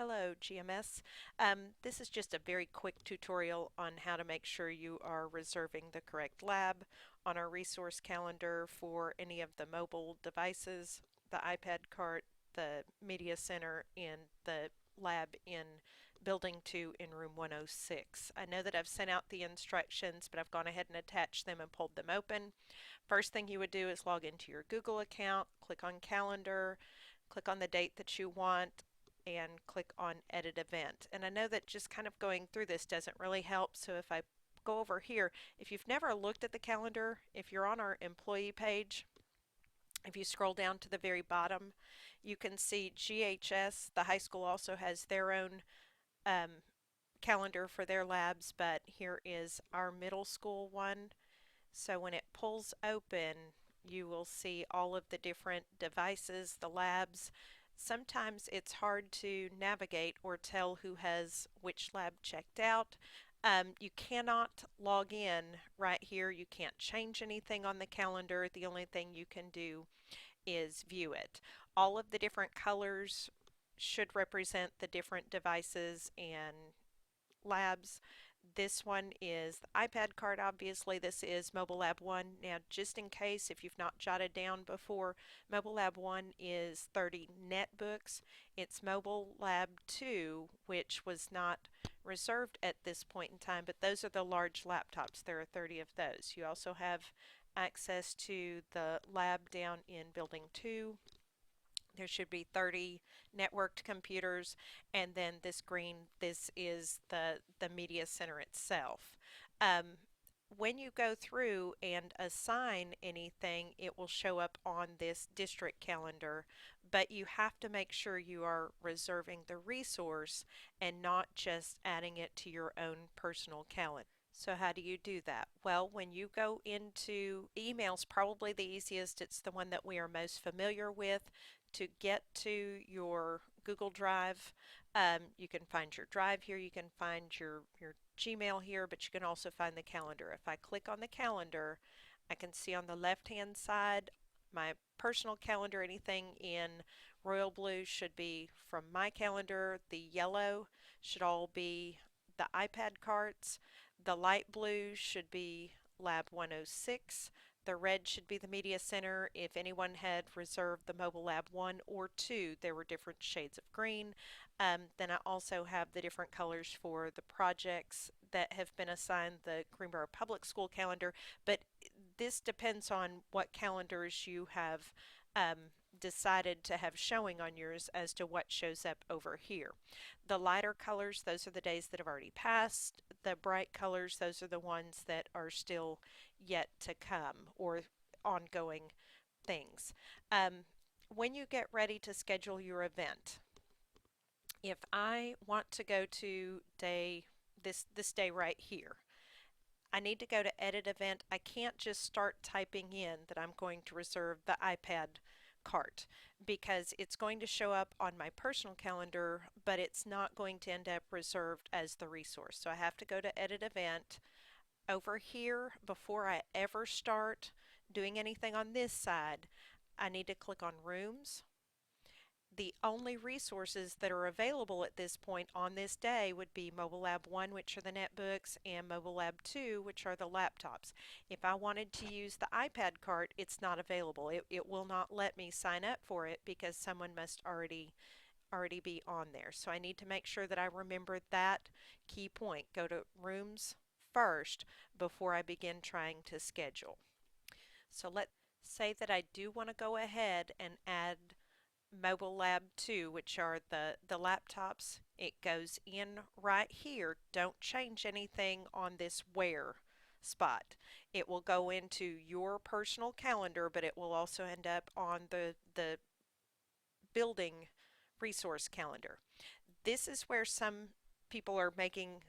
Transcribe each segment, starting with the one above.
Hello, GMS. This is just a very quick tutorial on how to make sure you are reserving the correct lab on our resource calendar for any of the mobile devices, the iPad cart, the media center, and the lab in Building 2 in room 106. I know that I've sent out the instructions, but I've gone ahead and attached them and pulled them open. First thing you would do is log into your Google account, click on Calendar, click on the date that you want, and click on Edit Event. And I know that just kind of going through this doesn't really help, so if I go over here, if you've never looked at the calendar, if you're on our employee page, if you scroll down to the very bottom, you can see GHS, the high school, also has their own um, calendar for their labs, but here is our middle school one. So when it pulls open, you will see all of the different devices, the labs. Sometimes it's hard to navigate or tell who has which lab checked out. You cannot log in right here. You can't change anything on the calendar. The only thing you can do is view it. All of the different colors should represent the different devices and labs. This one is the iPad card, obviously. This is Mobile Lab 1. Now, just in case, if you've not jotted down before, Mobile Lab 1 is 30 netbooks. It's Mobile Lab 2, which was not reserved at this point in time, but those are the large laptops. There are 30 of those. You also have access to the lab down in Building 2. There should be 30 networked computers, and then this green, this is the media center itself. Um, when you go through and assign anything, it will show up on this district calendar, but you have to make sure you are reserving the resource and not just adding it to your own personal calendar. So how do you do that? Well, when you go into emails, probably the easiest, it's the one that we are most familiar with. To get to your Google Drive, you can find your drive here, you can find your Gmail here, but you can also find the calendar. If I click on the calendar, I can see on the left-hand side my personal calendar. Anything in royal blue should be from my calendar. The yellow should all be the iPad carts. The light blue should be Lab 106. The red should be the media center. If anyone had reserved the Mobile Lab 1 or 2, there were different shades of green. Then I also have the different colors for the projects that have been assigned the Greenboro Public School calendar, but this depends on what calendars you have um, decided to have showing on yours as to what shows up over here. The lighter colors, those are the days that have already passed. The bright colors, those are the ones that are still yet to come or ongoing things. When you get ready to schedule your event, if I want to go to this day right here, I need to go to Edit Event. I can't just start typing in that I'm going to reserve the iPad cart because it's going to show up on my personal calendar, but it's not going to end up reserved as the resource. So I have to go to Edit Event. Over here, before I ever start doing anything on this side, I need to click on Rooms. The only resources that are available at this point on this day would be Mobile Lab 1, which are the netbooks, and Mobile Lab 2, which are the laptops. If I wanted to use the iPad cart, it's not available. It will not let me sign up for it because someone must already be on there. So I need to make sure that I remember that key point. Go to Rooms first before I begin trying to schedule. So let's say that I do want to go ahead and add Mobile Lab 2, which are the laptops. It goes in right here. Don't change anything on this where spot. It will go into your personal calendar, but it will also end up on the building resource calendar. This is where some people are making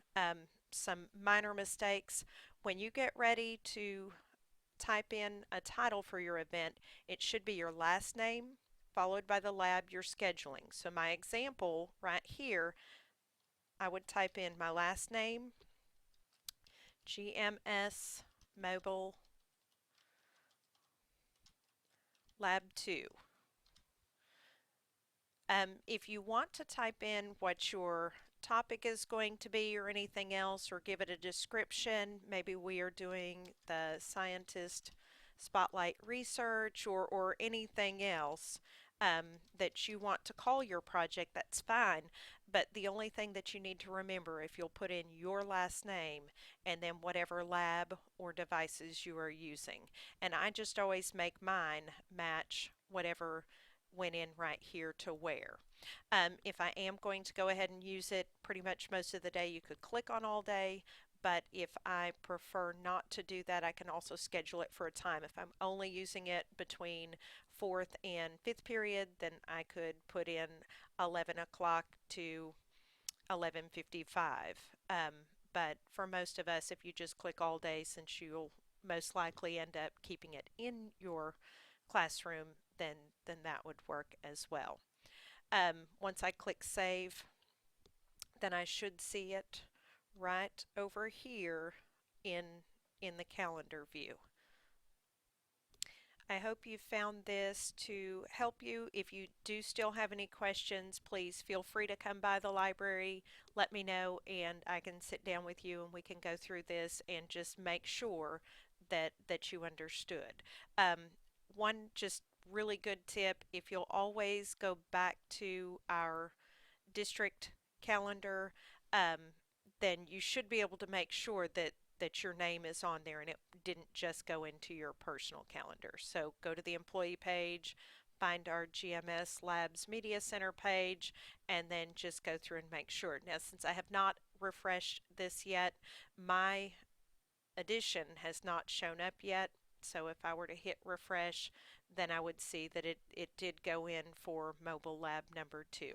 some minor mistakes. When you get ready to type in a title for your event, it should be your last name followed by the lab you're scheduling. So my example right here, I would type in my last name, GMS Mobile Lab 2. If you want to type in what your topic is going to be or anything else, or give it a description, maybe we are doing the scientist spotlight research or anything else that you want to call your project, that's fine. But the only thing that you need to remember, if you'll put in your last name and then whatever lab or devices you are using. And I just always make mine match whatever went in right here to where. If I am going to go ahead and use it pretty much most of the day, you could click on all day, but if I prefer not to do that, I can also schedule it for a time. If I'm only using it between fourth and fifth period, then I could put in 11 o'clock to 11:55. But for most of us, if you just click all day, since you'll most likely end up keeping it in your classroom, then that would work as well. Once I click save, then I should see it right over here in in the calendar view. I hope you found this to help you. If you do still have any questions, please feel free to come by the library, let me know, and I can sit down with you and we can go through this and just make sure that you understood. One just really good tip, if you'll always go back to our district calendar, um, then you should be able to make sure that your name is on there and it didn't just go into your personal calendar. So go to the employee page, find our GMS Labs Media Center page, and then just go through and make sure. Now, since I have not refreshed this yet, my edition has not shown up yet. So if I were to hit refresh, then I would see that it did go in for mobile lab number 2.